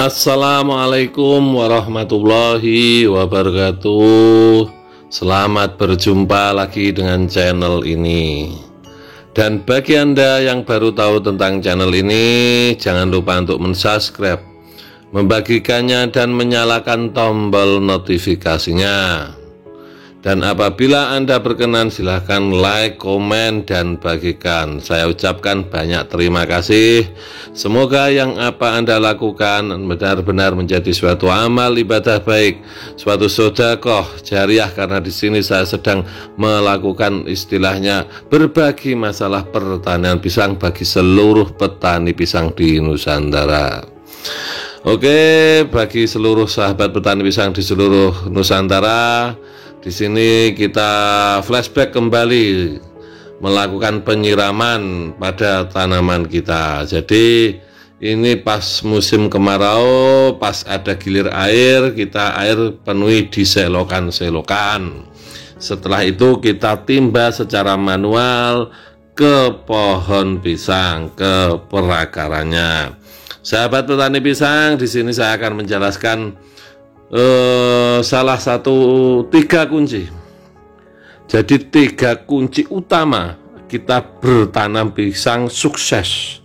Assalamualaikum warahmatullahi wabarakatuh. Selamat berjumpa lagi dengan channel ini. Dan bagi Anda yang baru tahu tentang channel ini, jangan lupa untuk mensubscribe, membagikannya dan menyalakan tombol notifikasinya. Dan apabila Anda berkenan, silahkan like, komen, dan bagikan. Saya ucapkan banyak terima kasih. Semoga yang apa Anda lakukan benar-benar menjadi suatu amal ibadah baik, suatu sedekah jariah, karena di sini saya sedang melakukan istilahnya berbagi masalah pertanian pisang bagi seluruh petani pisang di Nusantara. Oke, bagi seluruh sahabat petani pisang di seluruh Nusantara, di sini kita flashback kembali melakukan penyiraman pada tanaman kita. Jadi ini pas musim kemarau, pas ada gilir air, kita air penuhi di selokan-selokan. Setelah itu kita timba secara manual ke pohon pisang, ke perakarannya. Sahabat petani pisang, di sini saya akan menjelaskan salah satu 3 kunci. Jadi 3 kunci utama kita bertanam pisang sukses.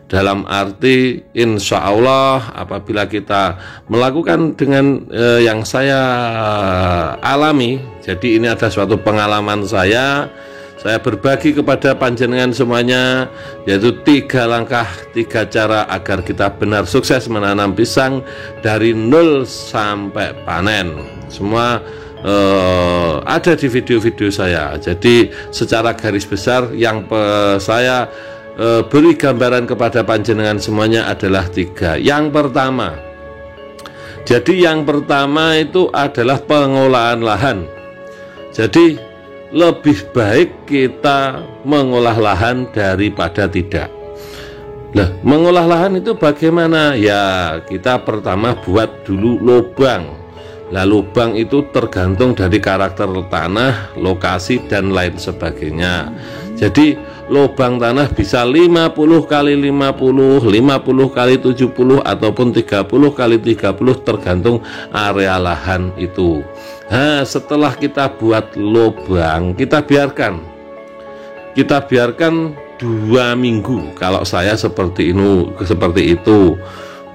Dalam arti insya Allah apabila kita melakukan dengan yang saya alami. Jadi ini ada suatu pengalaman saya berbagi kepada panjenengan semuanya, yaitu 3 langkah, 3 cara agar kita benar sukses menanam pisang dari 0 sampai panen. Semua ada di video-video saya. Jadi secara garis besar yang saya beri gambaran kepada panjenengan semuanya adalah 3. Yang pertama itu adalah pengolahan lahan. Jadi lebih baik kita mengolah lahan daripada tidak. Nah, mengolah lahan itu bagaimana? Ya, kita pertama buat dulu lubang. Nah, lubang itu tergantung dari karakter tanah, lokasi, dan lain sebagainya. Jadi lubang tanah bisa 50 kali 50, 50 kali 70, ataupun 30 kali 30, tergantung area lahan itu. Nah, setelah kita buat lubang, kita biarkan 2 minggu. Kalau saya seperti itu.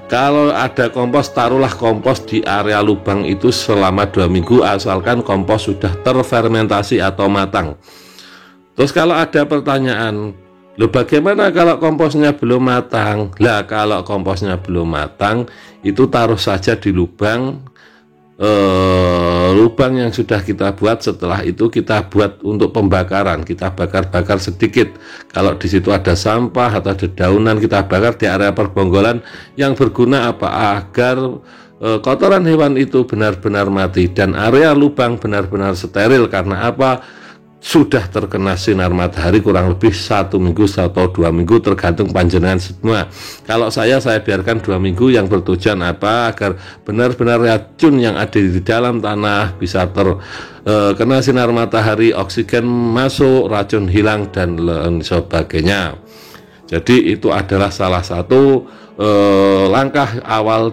Kalau ada kompos, taruhlah kompos di area lubang itu selama 2 minggu, asalkan kompos sudah terfermentasi atau matang. Terus kalau ada pertanyaan, loh bagaimana kalau komposnya belum matang? Lah, kalau komposnya belum matang, itu taruh saja di lubang yang sudah kita buat. Setelah itu kita buat untuk pembakaran, kita bakar-bakar sedikit. Kalau di situ ada sampah atau ada dedaunan, kita bakar di area perbonggolan. Yang berguna apa? Agar kotoran hewan itu benar-benar mati dan area lubang benar-benar steril. Karena apa? Sudah terkena sinar matahari kurang lebih 1 minggu atau 2 minggu, tergantung panjenengan semua. Kalau saya biarkan 2 minggu. Yang bertujuan apa? Agar benar-benar racun yang ada di dalam tanah bisa terkena sinar matahari, oksigen masuk, racun hilang, dan lain sebagainya. Jadi itu adalah salah satu langkah awal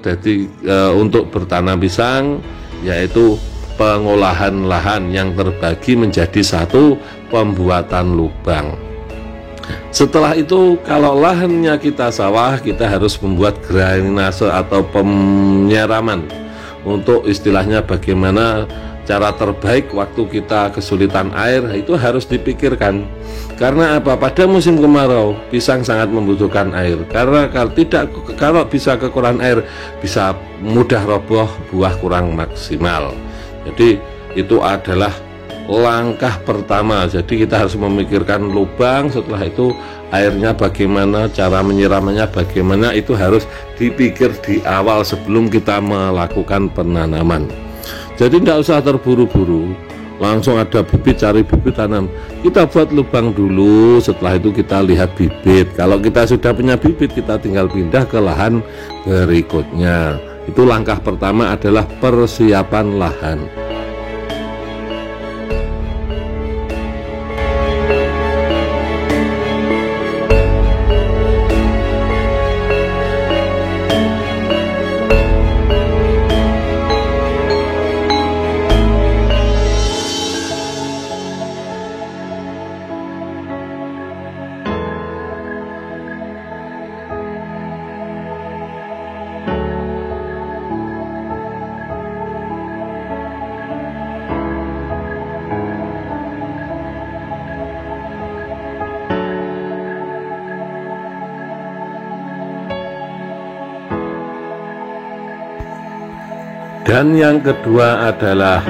untuk bertanam pisang, yaitu pengolahan lahan yang terbagi menjadi 1 pembuatan lubang. Setelah itu, kalau lahannya kita sawah, kita harus membuat drainase atau penyiraman. Untuk istilahnya bagaimana cara terbaik waktu kita kesulitan air, itu harus dipikirkan. Karena apa? Pada musim kemarau pisang sangat membutuhkan air. Karena kalau bisa kekurangan air, bisa mudah roboh, buah kurang maksimal. Jadi itu adalah langkah pertama. Jadi kita harus memikirkan lubang, setelah itu airnya bagaimana, cara menyiramannya bagaimana, itu harus dipikir di awal sebelum kita melakukan penanaman. Jadi tidak usah terburu-buru, langsung ada bibit, cari bibit, tanam. Kita buat lubang dulu, setelah itu kita lihat bibit. Kalau kita sudah punya bibit, kita tinggal pindah ke lahan berikutnya. Itu langkah pertama adalah persiapan lahan. Dan yang kedua adalah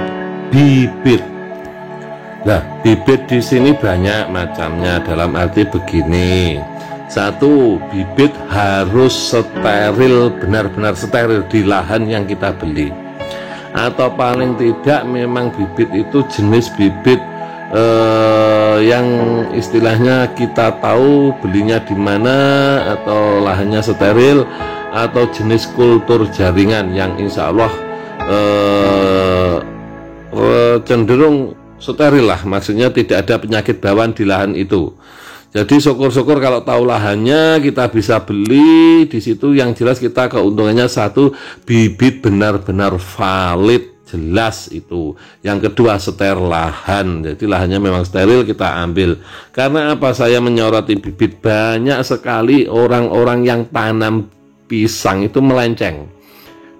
bibit. Nah, bibit di sini banyak macamnya, dalam arti begini. Satu, bibit harus steril, benar-benar steril di lahan yang kita beli. Atau paling tidak memang bibit itu jenis bibit yang istilahnya kita tahu belinya di mana, atau lahannya steril, atau jenis kultur jaringan yang insya Allah cenderung steril lah, maksudnya tidak ada penyakit bawaan di lahan itu. Jadi syukur-syukur kalau tahu lahannya kita bisa beli di situ. Yang jelas kita keuntungannya satu, bibit benar-benar valid, jelas itu. Yang kedua, steril lahan. Jadi lahannya memang steril, kita ambil. Karena apa saya menyoroti bibit? Banyak sekali orang-orang yang tanam pisang itu melenceng.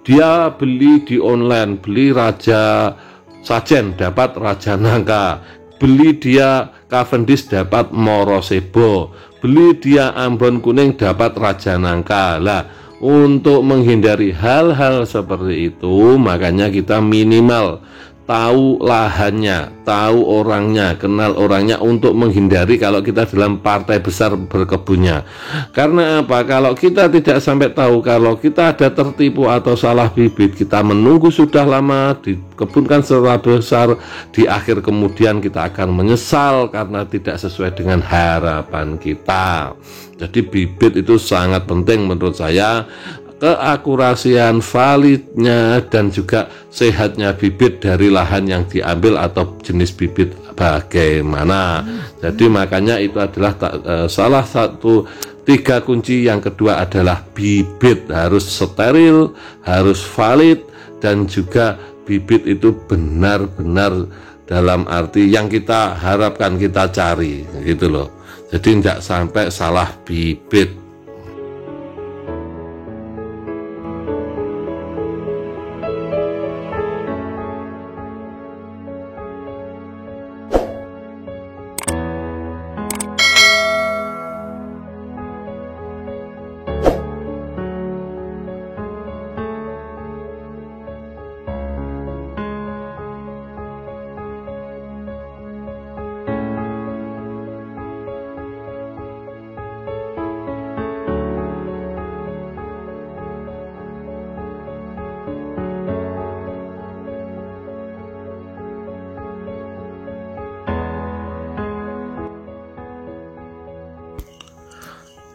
Dia beli di online, beli Raja Sajen dapat Raja Nangka, beli dia Cavendish dapat Morosebo, beli dia Ambon Kuning dapat Raja Nangka. Lah, untuk menghindari hal-hal seperti itu, makanya kita minimal tahu lahannya, tahu orangnya, kenal orangnya, untuk menghindari kalau kita dalam partai besar berkebunnya. Karena apa? Kalau kita tidak sampai tahu, kalau kita ada tertipu atau salah bibit, kita menunggu sudah lama, dikebunkan secara besar, di akhir kemudian kita akan menyesal karena tidak sesuai dengan harapan kita. Jadi bibit itu sangat penting menurut saya. Keakurasian, validnya, dan juga sehatnya bibit dari lahan yang diambil atau jenis bibit bagaimana. Jadi makanya itu adalah salah satu 3 kunci. Yang kedua adalah bibit harus steril, harus valid, dan juga bibit itu benar-benar dalam arti yang kita harapkan, kita cari gitu loh. Jadi tidak sampai salah bibit.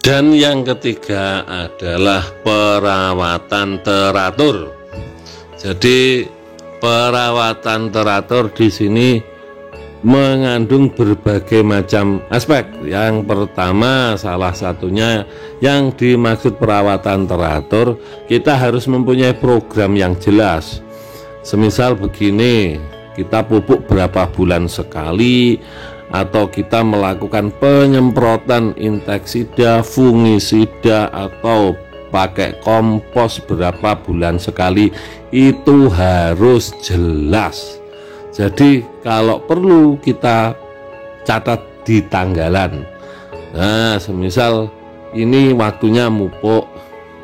Dan yang ketiga adalah perawatan teratur. Jadi perawatan teratur di sini mengandung berbagai macam aspek. Yang pertama, salah satunya yang dimaksud perawatan teratur, kita harus mempunyai program yang jelas. Semisal begini, kita pupuk berapa bulan sekali, atau kita melakukan penyemprotan insektisida, fungisida, atau pakai kompos berapa bulan sekali, itu harus jelas. Jadi kalau perlu kita catat di tanggalan. Nah, semisal ini waktunya mupuk,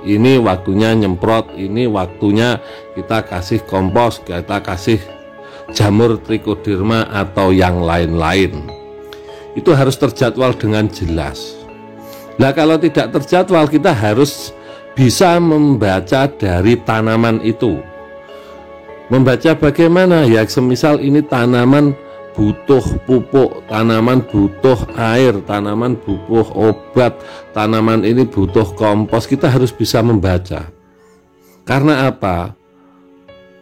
ini waktunya nyemprot, ini waktunya kita kasih kompos, kita kasih jamur trichoderma atau yang lain-lain. Itu harus terjadwal dengan jelas. Nah, kalau tidak terjadwal, kita harus bisa membaca dari tanaman itu. Membaca bagaimana? Ya, semisal ini tanaman butuh pupuk, tanaman butuh air, tanaman butuh obat, tanaman ini butuh kompos, kita harus bisa membaca. Karena apa?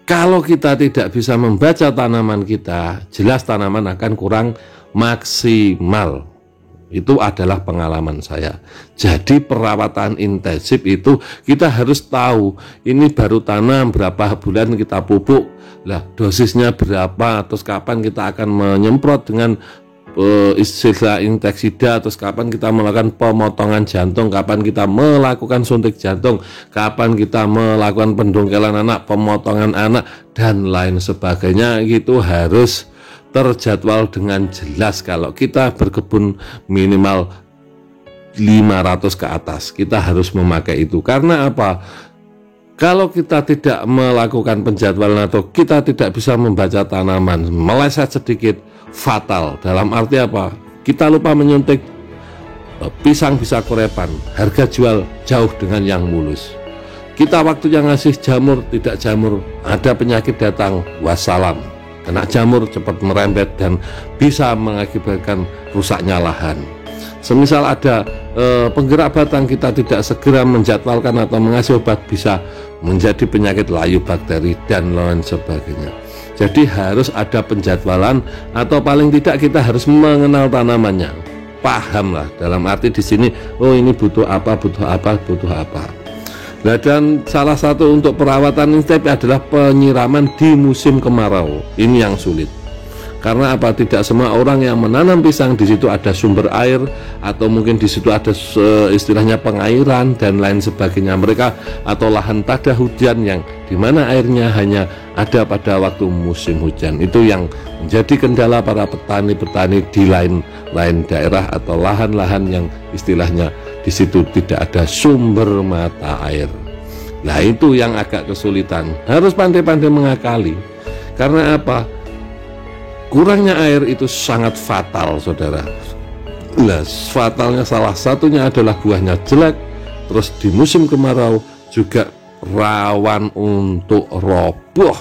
Kalau kita tidak bisa membaca tanaman kita, jelas tanaman akan kurang maksimal. Itu adalah pengalaman saya. Jadi perawatan intensif itu kita harus tahu, ini baru tanam berapa bulan kita pupuk, lah dosisnya berapa, terus kapan kita akan menyemprot dengan istilah insektisida, terus kapan kita melakukan pemotongan jantung, kapan kita melakukan suntik jantung, kapan kita melakukan pendongkelan anak, pemotongan anak, dan lain sebagainya. Itu harus terjadwal dengan jelas. Kalau kita berkebun minimal 500 ke atas, kita harus memakai itu. Karena apa? Kalau kita tidak melakukan penjadwalan atau kita tidak bisa membaca tanaman, meleset sedikit fatal. Dalam arti apa? Kita lupa menyuntik, pisang bisa korepan, harga jual jauh dengan yang mulus. Kita waktu yang ngasih jamur, tidak jamur, ada penyakit datang, wassalam. Kena jamur cepat merembet dan bisa mengakibatkan rusaknya lahan. Semisal ada penggerak batang, kita tidak segera menjadwalkan atau mengasih obat, bisa menjadi penyakit layu bakteri dan lain sebagainya. Jadi harus ada penjadwalan atau paling tidak kita harus mengenal tanamannya. Pahamlah dalam arti di sini, oh ini butuh apa, butuh apa, butuh apa. Nah, dan salah satu untuk perawatan ini adalah penyiraman di musim kemarau. Ini yang sulit. Karena apa? Tidak semua orang yang menanam pisang di situ ada sumber air atau mungkin di situ ada istilahnya pengairan dan lain sebagainya. Mereka atau lahan tak ada hujan yang dimana airnya hanya ada pada waktu musim hujan. Itu yang menjadi kendala para petani-petani di lain daerah atau lahan-lahan yang istilahnya di situ tidak ada sumber mata air. Nah, itu yang agak kesulitan. Harus pandai-pandai mengakali. Karena apa? Kurangnya air itu sangat fatal, saudara. Nah, fatalnya salah satunya adalah buahnya jelek. Terus di musim kemarau juga rawan untuk roboh.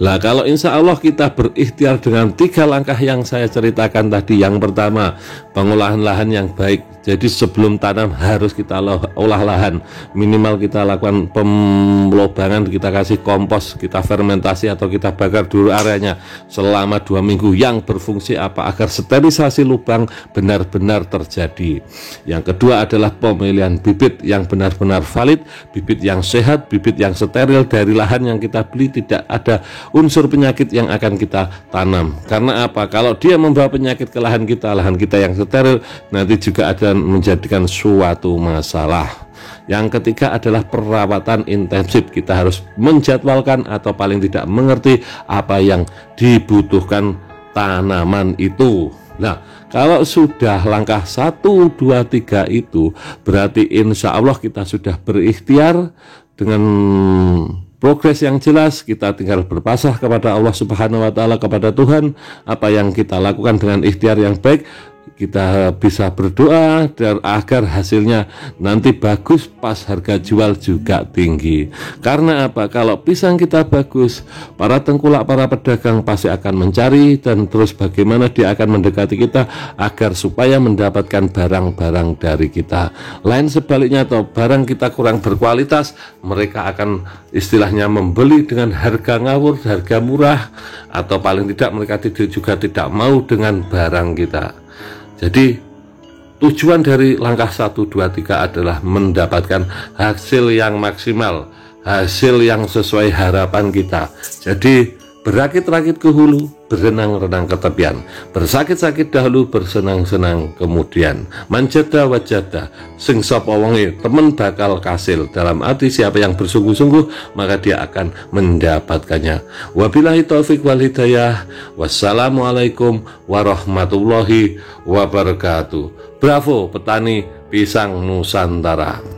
Lah, kalau insya Allah kita berikhtiar dengan 3 langkah yang saya ceritakan tadi. Yang pertama, pengolahan lahan yang baik. Jadi sebelum tanam harus kita olah lahan. Minimal kita lakukan pemelobangan, kita kasih kompos, kita fermentasi atau kita bakar dulu areanya selama 2 minggu. Yang berfungsi apa? Agar sterilisasi lubang benar-benar terjadi. Yang kedua adalah pemilihan bibit yang benar-benar valid, bibit yang sehat, bibit yang steril dari lahan yang kita beli, tidak ada unsur penyakit yang akan kita tanam. Karena apa? Kalau dia membawa penyakit ke lahan kita yang steril, nanti juga ada menjadikan suatu masalah. Yang ketiga adalah perawatan intensif. Kita harus menjadwalkan atau paling tidak mengerti apa yang dibutuhkan tanaman itu. Nah, kalau sudah langkah 1, 2, 3 itu berarti insya Allah kita sudah berikhtiar dengan progres yang jelas. Kita tinggal berpasrah kepada Allah Subhanahu wa Ta'ala, kepada Tuhan. Apa yang kita lakukan dengan ikhtiar yang baik, kita bisa berdoa dan agar hasilnya nanti bagus, pas harga jual juga tinggi. Karena apa? Kalau pisang kita bagus, para tengkulak, para pedagang pasti akan mencari, dan terus bagaimana dia akan mendekati kita agar supaya mendapatkan barang-barang dari kita. Lain sebaliknya, atau barang kita kurang berkualitas, mereka akan istilahnya membeli dengan harga ngawur, harga murah, atau paling tidak mereka juga tidak mau dengan barang kita. Jadi tujuan dari langkah 1, 2, 3 adalah mendapatkan hasil yang maksimal, hasil yang sesuai harapan kita. Jadi berakit-rakit ke hulu, berenang-renang ke tepian, bersakit-sakit dahulu, bersenang-senang kemudian. Manjada wajada, sing sapa wonge temen bakal kasil. Dalam arti siapa yang bersungguh-sungguh maka dia akan mendapatkannya. Wabillahi taufik wal hidayah. Wassalamualaikum warahmatullahi wabarakatuh. Bravo petani pisang Nusantara.